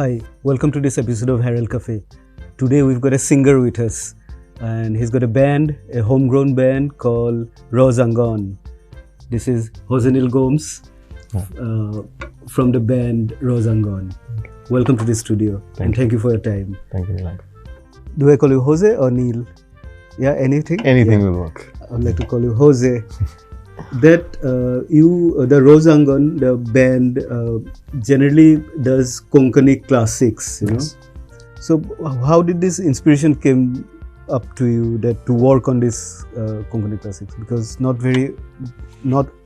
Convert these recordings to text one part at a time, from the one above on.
Hi, welcome to this episode of Herald Cafe. Today we've got a singer with us, and he's got a band, a homegrown band called Rearrangement. This is Jose Neil Gomes from the band Rearrangement. Welcome to the studio, and thank you for your time. Thank you, Nilankur. Do I call you Jose or Neil? Yeah, anything? Anything will work. I would like to call you Jose. That the Rearrangement, the band, generally does Konkani Classics, you know. So how did this inspiration came up to you that to work on this Konkani Classics? Because not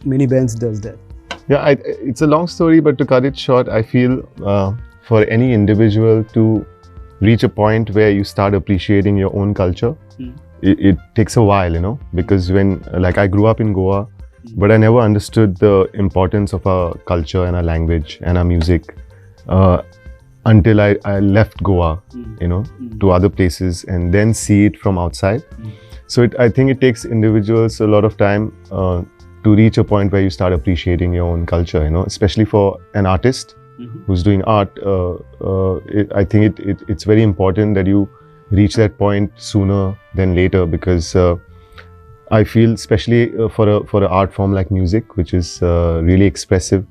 many bands does that. Yeah, it's a long story, but to cut it short, I feel for any individual to reach a point where you start appreciating your own culture, it takes a while, you know, because when, like, I grew up in Goa, but I never understood the importance of our culture and our language and our music until I left Goa, you know, to other places and then see it from outside. So I think it takes individuals a lot of time to reach a point where you start appreciating your own culture, you know, especially for an artist who's doing art. I think it's very important that you reach that point sooner than later, because I feel, especially for an art form like music, which is really expressive,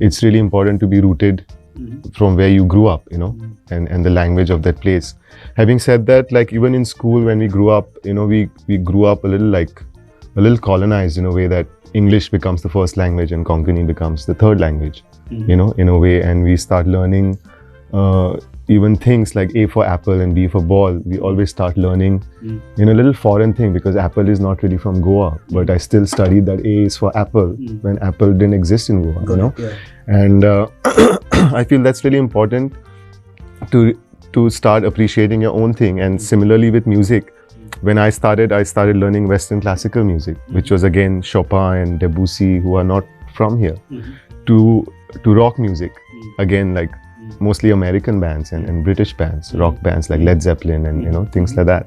it's really important to be rooted from where you grew up, you know, and the language of that place. Having said that, like, even in school when we grew up, you know, we grew up a little colonized in a way that English becomes the first language and Konkani becomes the third language, you know, in a way, and we start learning even things like A for apple and B for ball. We always start learning in a little foreign thing, because apple is not really from Goa, but I still studied that A is for apple when apple didn't exist in Goa, you know. And I feel that's really important to start appreciating your own thing. And similarly with music, when I started learning Western classical music, which was again Chopin and Debussy, who are not from here, to rock music, again, like mostly American bands and British bands, rock bands like Led Zeppelin and, you know, things like that.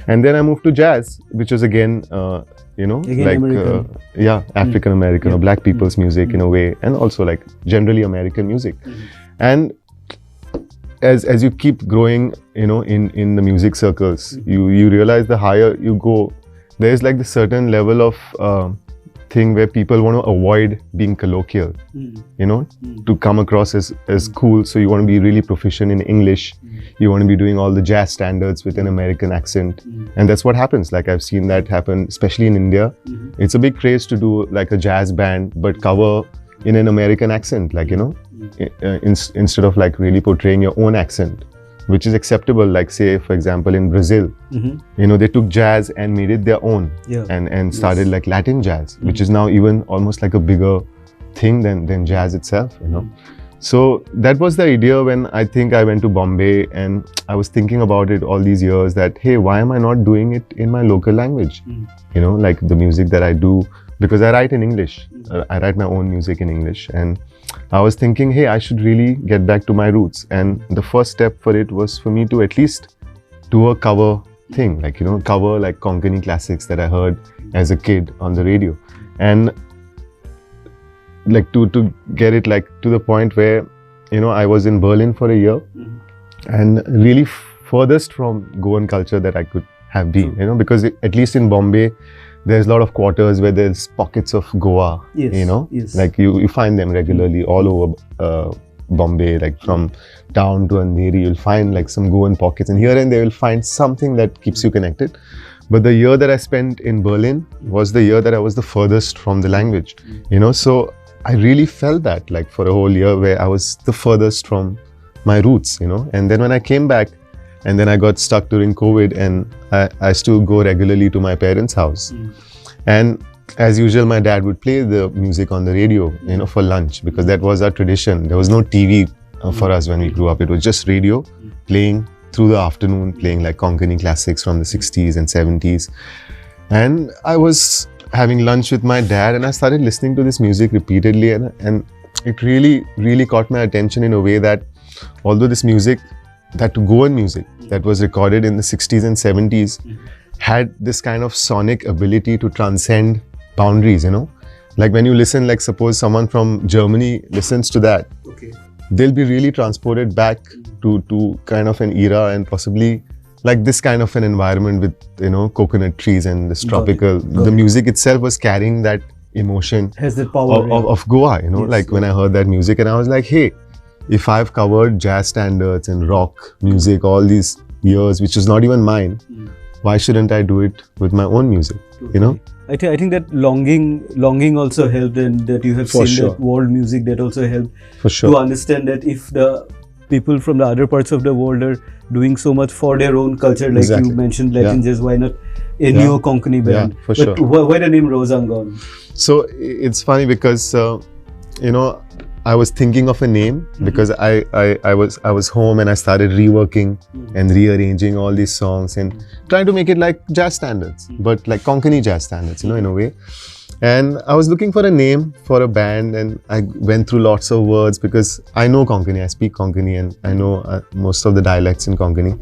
And then I moved to jazz, which was again, you know, again, like African American or black people's music in a way, and also like generally American music. And as you keep growing, you know, in the music circles, you realize the higher you go, there's like the certain level of thing where people want to avoid being colloquial, you know, to come across as cool. So you want to be really proficient in English. You want to be doing all the jazz standards with an American accent. And that's what happens. Like, I've seen that happen, especially in India. It's a big craze to do like a jazz band, but cover in an American accent, like, you know, instead of like really portraying your own accent, which is acceptable. Like, say, for example, in Brazil, you know, they took jazz and made it their own and started like Latin jazz, which is now even almost like a bigger thing than jazz itself, you know. So that was the idea when I think I went to Bombay, and I was thinking about it all these years that, hey, why am I not doing it in my local language? You know, like the music that I do, because I write in English. I write my own music in English, and I was thinking, hey, I should really get back to my roots. And the first step for it was for me to at least do a cover thing, like, you know, cover like Konkani Classics that I heard as a kid on the radio. And like to get it like to the point where, you know, I was in Berlin for a year and really furthest from Goan culture that I could have been, you know, because at least in Bombay, there's a lot of quarters where there's pockets of Goa, you know, like you find them regularly all over Bombay, like from town to Andheri, you'll find like some Goan pockets, and here and there you'll find something that keeps you connected. But the year that I spent in Berlin was the year that I was the furthest from the language, you know, so I really felt that like for a whole year where I was the furthest from my roots, you know. And then when I came back, and then I got stuck during COVID, and I still go regularly to my parents' house. And as usual, my dad would play the music on the radio, you know, for lunch, because that was our tradition. There was no TV for us when we grew up. It was just radio playing through the afternoon, playing like Konkani Classics from the 60s and 70s. And I was having lunch with my dad, and I started listening to this music repeatedly, and it really, really caught my attention in a way that although this music, that Goan music that was recorded in the 60s and 70s had this kind of sonic ability to transcend boundaries, you know. Like when you listen, like suppose someone from Germany listens to that, they'll be really transported back to kind of an era and possibly like this kind of an environment with, you know, coconut trees and this tropical, the music itself was carrying that emotion has the power of Goa, you know, like when I heard that music and I was like, hey, if I've covered jazz standards and rock music all these years, which is not even mine, why shouldn't I do it with my own music, you know? I think that longing also helped, and that you have seen that world music, that also helped to understand that if the people from the other parts of the world are doing so much for their own culture, like you mentioned Latin jazz, why not a new Konkani band? But why the name Rosangon? So it's funny because you know, I was thinking of a name because I was home and I started reworking and rearranging all these songs and trying to make it like jazz standards, but like Konkani jazz standards, you know, in a way. And I was looking for a name for a band, and I went through lots of words because I know Konkani, I speak Konkani, and I know most of the dialects in Konkani.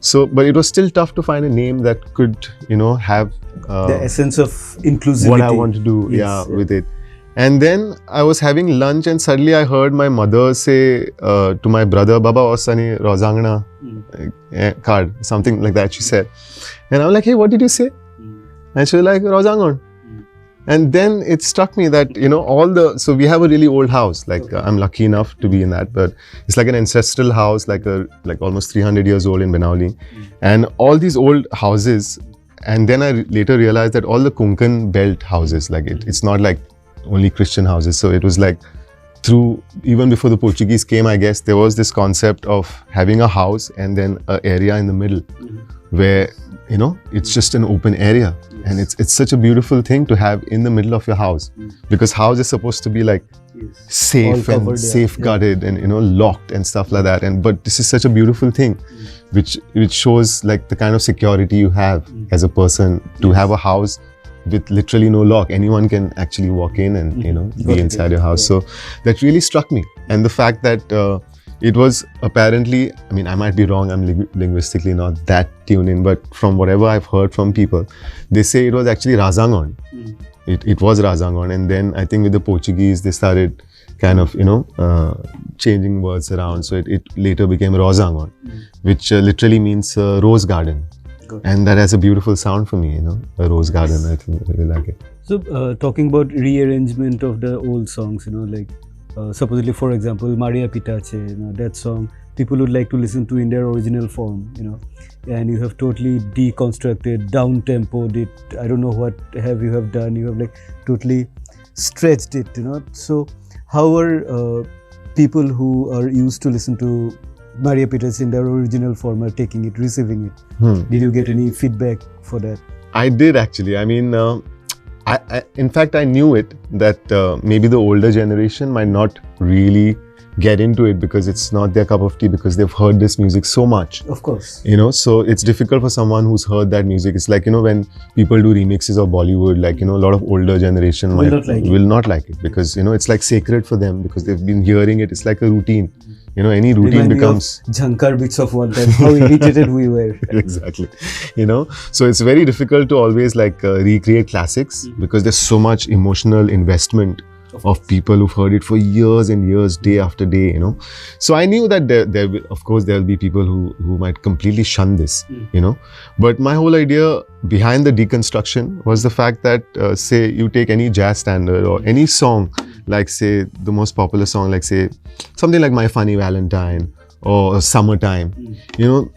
So, but it was still tough to find a name that could, you know, have the essence of inclusivity. What I want to do, with it. And then I was having lunch and suddenly I heard my mother say to my brother, Baba Osani Rozangna card, something like that she said. And I was like, hey, what did you say? And she was like, Rozangon. And then it struck me that, you know, so we have a really old house, like I'm lucky enough to be in that, but it's like an ancestral house, like almost 300 years old in Benauli. And all these old houses, and then I later realized that all the Konkan belt houses, like it's not like only Christian houses. So it was like even before the Portuguese came, I guess, there was this concept of having a house and then an area in the middle where, you know, it's just an open area. And it's such a beautiful thing to have in the middle of your house, because house is supposed to be like safe and safeguarded and, you know, locked and stuff like that. But this is such a beautiful thing, which shows like the kind of security you have as a person to have a house with literally no lock. Anyone can actually walk in and, you know, be inside your house. So that really struck me. And the fact that it was apparently, I mean, I might be wrong, I'm linguistically not that tuned in, but from whatever I've heard from people, they say it was actually Razangon. It was Razangon. And then I think with the Portuguese, they started kind of, you know, changing words around. So it later became Rozangon, which literally means rose garden. And that has a beautiful sound for me, you know, a rose garden. I think I really like it. So talking about rearrangement of the old songs, you know, like supposedly, for example, Maria Pitache, you know, that song people would like to listen to in their original form, you know, and you have totally deconstructed, down-tempoed it. I don't know what you have done. You have like totally stretched it, you know. So how are people who are used to listen to Maria Pitache in their original form are taking it, receiving it? Did you get any feedback for that? I did actually. I mean, in fact, I knew it that maybe the older generation might not really get into it because it's not their cup of tea, because they've heard this music so much. Of course. You know, so it's difficult for someone who's heard that music. It's like, you know, when people do remixes of Bollywood, like, you know, a lot of older generation will not like it because, you know, it's like sacred for them because they've been hearing it. It's like a routine. You know, any routine becomes Jhankar bits of one time, how irritated we were. Exactly. You know, so it's very difficult to always like recreate classics because there's so much emotional investment of people who've heard it for years and years, day after day, you know. So I knew that there will, of course, there will be people who might completely shun this, you know. But my whole idea behind the deconstruction was the fact that, say, you take any jazz standard or any song, like, say, the most popular song, like, say, something like My Funny Valentine or Summertime, you know,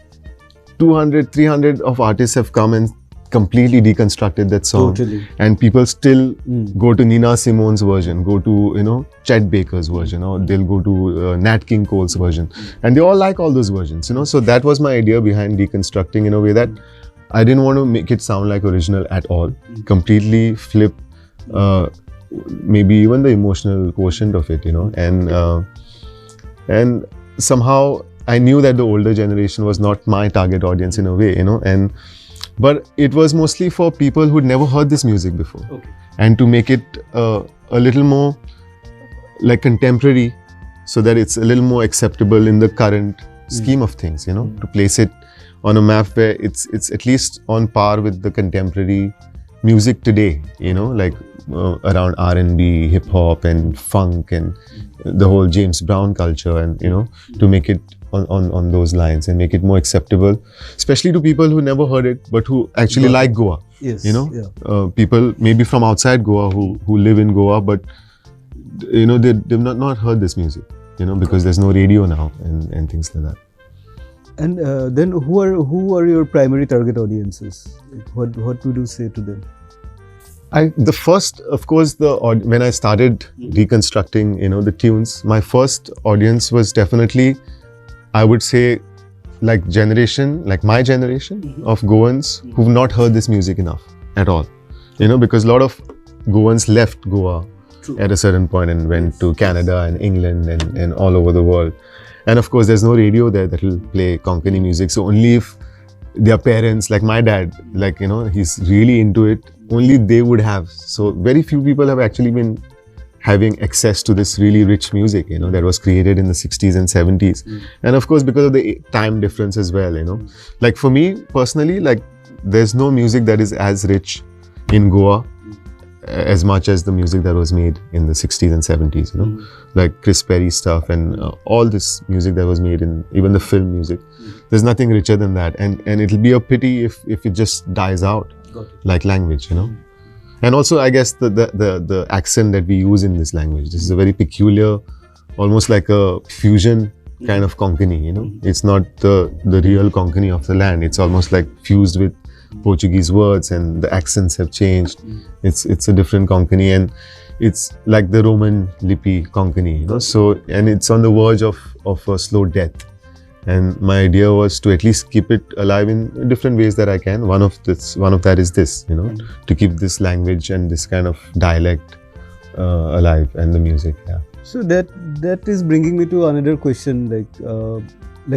200, 300 of artists have come and completely deconstructed that song. Totally. And people still go to Nina Simone's version, go to, you know, Chet Baker's version, or they'll go to Nat King Cole's version. And they all like all those versions, you know. So that was my idea behind deconstructing, in a way that I didn't want to make it sound like original at all. Completely flip maybe even the emotional quotient of it, you know. And somehow I knew that the older generation was not my target audience in a way, you know. But it was mostly for people who'd never heard this music before. And to make it a little more like contemporary, so that it's a little more acceptable in the current scheme of things, you know, to place it on a map where it's at least on par with the contemporary music today, you know, like around R&B, hip hop and funk and the whole James Brown culture, and, you know, to make it on those lines and make it more acceptable, especially to people who never heard it but who actually like Goa. Yes. People maybe from outside Goa who live in Goa, but they've not heard this music, because there's no radio now and things like that. And then who are your primary target audiences? What would you say to them? The first, of course, when I started reconstructing, the tunes, my first audience was definitely, I would say, like my generation of Goans who've not heard this music enough at all. Because a lot of Goans left Goa at a certain point and went to Canada and England and all over the world. And of course, there's no radio there that will play Konkani music. So only if their parents, like my dad, he's really into it, only they would have. So very few people have actually been having access to this really rich music, that was created in the 60s and 70s. And of course, because of the time difference as well, Like for me personally, there's no music that is as rich in Goa as much as the music that was made in the 60s and 70s, like Chris Perry stuff and all this music that was made in even the film music. There's nothing richer than that, and it'll be a pity if it just dies out like language, And also, I guess the accent that we use in this language, this is a very peculiar, almost like a fusion kind of Konkani, It's not the real Konkani of the land. It's almost like fused with Portuguese words, and the accents have changed. It's a different Konkani, and it's like the Roman Lipi Konkani, So, and it's on the verge of a slow death. And my idea was to at least keep it alive in different ways that I can. One of that is this, to keep this language and this kind of dialect alive, and the music. Yeah. So that is bringing me to another question, like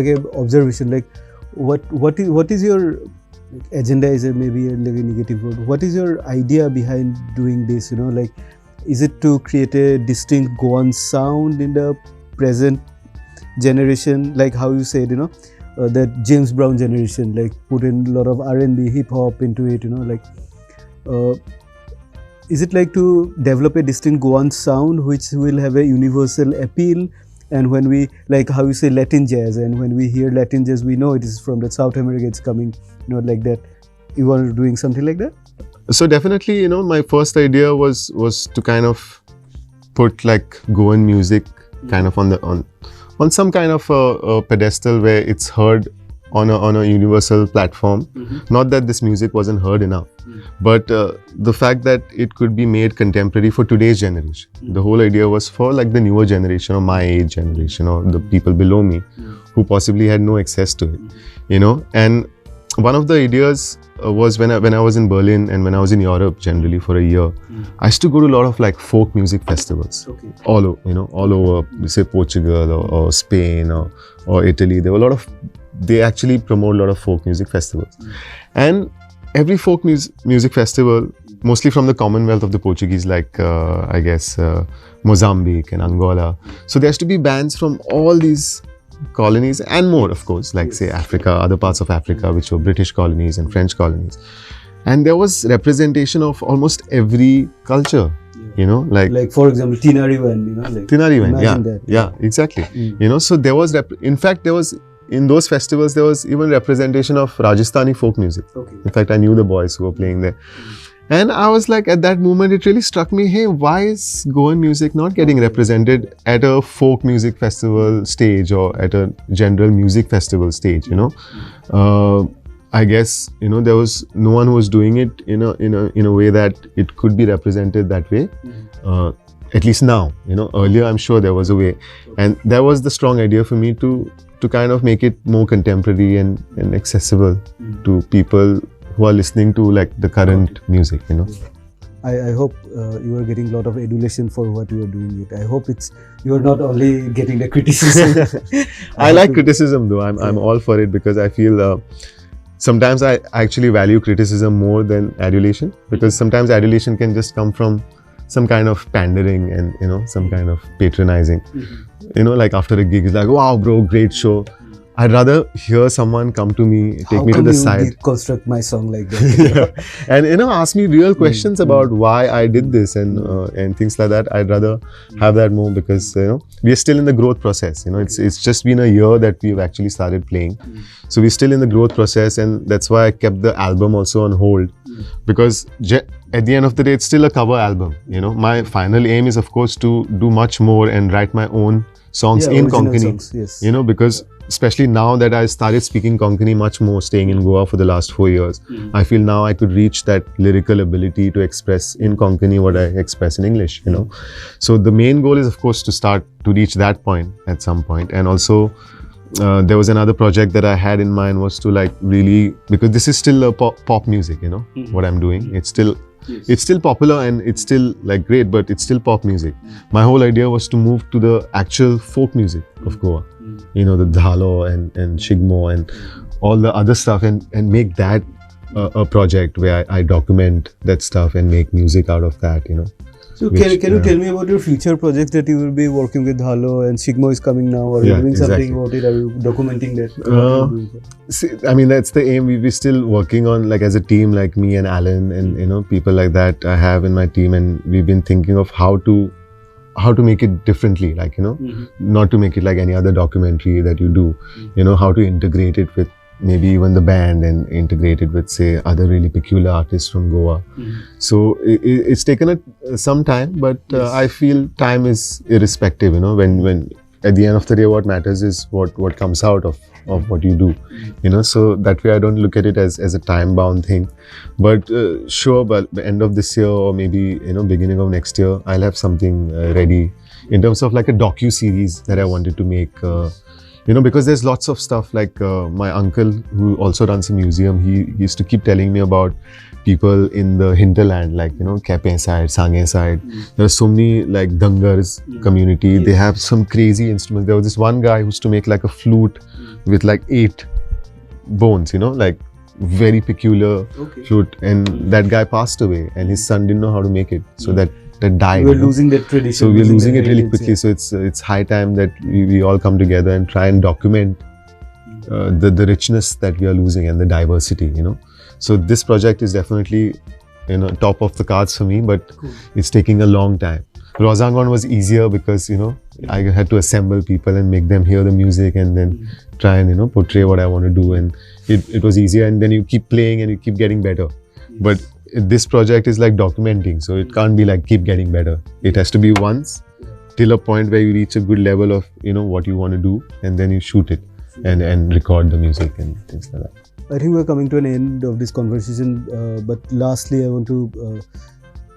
an observation, like what is your agenda? Is it maybe like a negative word? What is your idea behind doing this? Like, is it to create a distinct Goan sound in the present generation, like how you said, that James Brown generation, like put in a lot of R&B, hip hop into it, is it like to develop a distinct Goan sound which will have a universal appeal? And when we, like how you say Latin jazz, and when we hear Latin jazz, we know it is from the South America, it's coming, like that. You are doing something like that? So definitely, my first idea was to kind of put like Goan music kind of on some kind of a pedestal where it's heard on a universal platform. Not that this music wasn't heard enough, but the fact that it could be made contemporary for today's generation. The whole idea was for like the newer generation, or my age generation, or the people below me who possibly had no access to it, And one of the ideas was when I was in Berlin and when I was in Europe generally for a year, I used to go to a lot of like folk music festivals, all over, say Portugal or Spain or Italy. There were a lot of, they actually promote a lot of folk music festivals. And every folk music festival, mostly from the Commonwealth of the Portuguese, like I guess Mozambique and Angola. So there has to be bands from all these colonies and more, of course, like say Africa, other parts of Africa, which were British colonies and French colonies. And there was representation of almost every culture, like for example, Tinariwen, Tinariwen, yeah, exactly. So there was, in fact, there was, in those festivals, there was even representation of Rajasthani folk music. In fact, I knew the boys who were playing there. And I was like, at that moment, it really struck me, hey, why is Goan music not getting represented at a folk music festival stage or at a general music festival stage, I guess, there was no one who was doing it in a way that it could be represented that way. At least now, earlier I'm sure there was a way. And that was the strong idea for me to kind of make it more contemporary and accessible to people who are listening to like the current music, I hope you are getting a lot of adulation for what you are doing it. I hope you are not only getting the criticism. I like criticism though. I'm all for it, because I feel sometimes I actually value criticism more than adulation, because sometimes adulation can just come from some kind of pandering and some kind of patronizing. Like after a gig, it's like, wow bro, great show. I'd rather hear someone come to me, take me to the side. How come you deconstruct my song like that? Yeah. And ask me real questions about why I did this and things like that. I'd rather have that more because we are still in the growth process. It's just been a year that we've actually started playing, so we're still in the growth process, and that's why I kept the album also on hold because at the end of the day, it's still a cover album. My final aim is, of course, to do much more and write my own songs in Konkani. Yes. Because especially now that I started speaking Konkani much more, staying in Goa for the last 4 years, I feel now I could reach that lyrical ability to express in Konkani what I express in English, So the main goal is, of course, to reach that point at some point. And also, there was another project that I had in mind was to really, because this is still a pop music, what I'm doing. It's still popular and it's still great, but it's still pop music. My whole idea was to move to the actual folk music of Goa. The dhalo and shigmo and all the other stuff and make that a project where I document that stuff and make music out of that, So can you tell me about your future projects that you will be working with Dhalo and Shigmo is coming now, or you're doing something about it? Are you documenting that? See, I mean, that's the aim. We're still working on as a team, like me and Alan and people like that I have in my team, and we've been thinking of how to make it differently, not to make it like any other documentary that you do, how to integrate it with maybe even the band and integrate it with, say, other really peculiar artists from Goa. So it's taken some time, but I feel time is irrespective, when at the end of the day, what matters is what comes out of what you do, so that way I don't look at it as a time-bound thing. But sure, by the end of this year or maybe, beginning of next year, I'll have something ready in terms of a docu-series that I wanted to make, because there's lots of stuff my uncle, who also runs a museum, he used to keep telling me about people in the hinterland, Kepe side, Sange side. There are so many Dangars community. They have some crazy instruments. There was this one guy who used to make a flute with 8 bones, very peculiar flute. And that guy passed away and his son didn't know how to make it. So that died. We're losing that tradition. So we're losing it really quickly. So it's high time that we all come together and try and document the richness that we are losing and the diversity, So this project is definitely, top of the cards for me, but it's taking a long time. Rozangon was easier because, I had to assemble people and make them hear the music and then try and, portray what I want to do. And it was easier, and then you keep playing and you keep getting better. But this project is documenting, so it can't be keep getting better. It has to be once till a point where you reach a good level of, what you want to do, and then you shoot it and record the music and things like that. I think we're coming to an end of this conversation, but lastly, I want to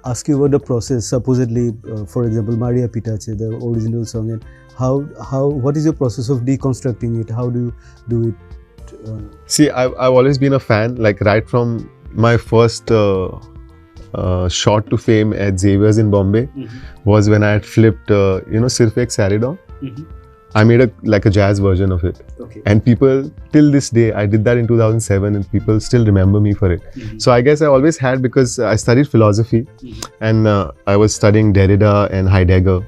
ask you about the process. Supposedly, for example, Maria Pitache, the original song, and what is your process of deconstructing it? How do you do it? See, I've always been a fan, right from my first shot to fame at Xavier's in Bombay was when I had flipped, Sirf Ek Saridon. I made a jazz version of it. And people, till this day, I did that in 2007 and people still remember me for it. So I guess I always had, because I studied philosophy and I was studying Derrida and Heidegger.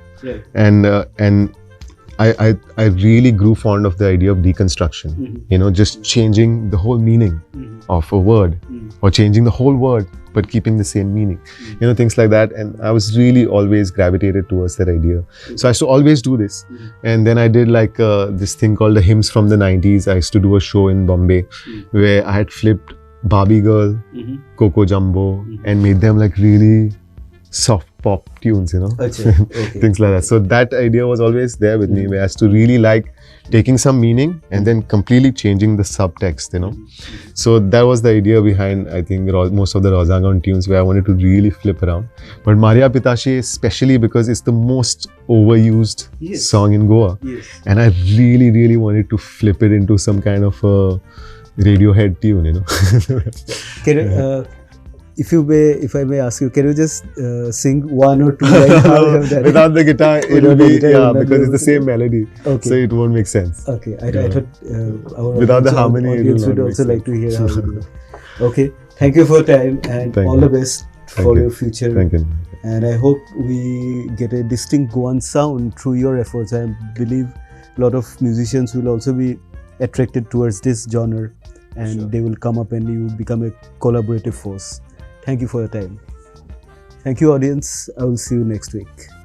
And I really grew fond of the idea of deconstruction, just changing the whole meaning of a word or changing the whole word but keeping the same meaning, things like that. And I was really always gravitated towards that idea. So I used to always do this. And then I did this thing called the Hymns from the 90s. I used to do a show in Bombay where I had flipped Barbie Girl, Coco Jumbo and made them really soft pop tunes, things like that. So that idea was always there with me, where I used to really taking some meaning and then completely changing the subtext, So that was the idea behind, I think, most of the Rozangon tunes, where I wanted to really flip around. But Maria Pitache, especially because it's the most overused song in Goa. And I really, really wanted to flip it into some kind of a Radiohead tune, Can if I may ask you, can you just sing one or two lines? Without the guitar, it will be, because it's the same melody. So it won't make sense. I thought our without the harmony, audience would also like to hear how you do. Okay, thank you for your time and all the best for your future. Thank you. And I hope we get a distinct Goan sound through your efforts. I believe a lot of musicians will also be attracted towards this genre, and Sure. they will come up and you become a collaborative force. Thank you for your time. Thank you, audience. I will see you next week.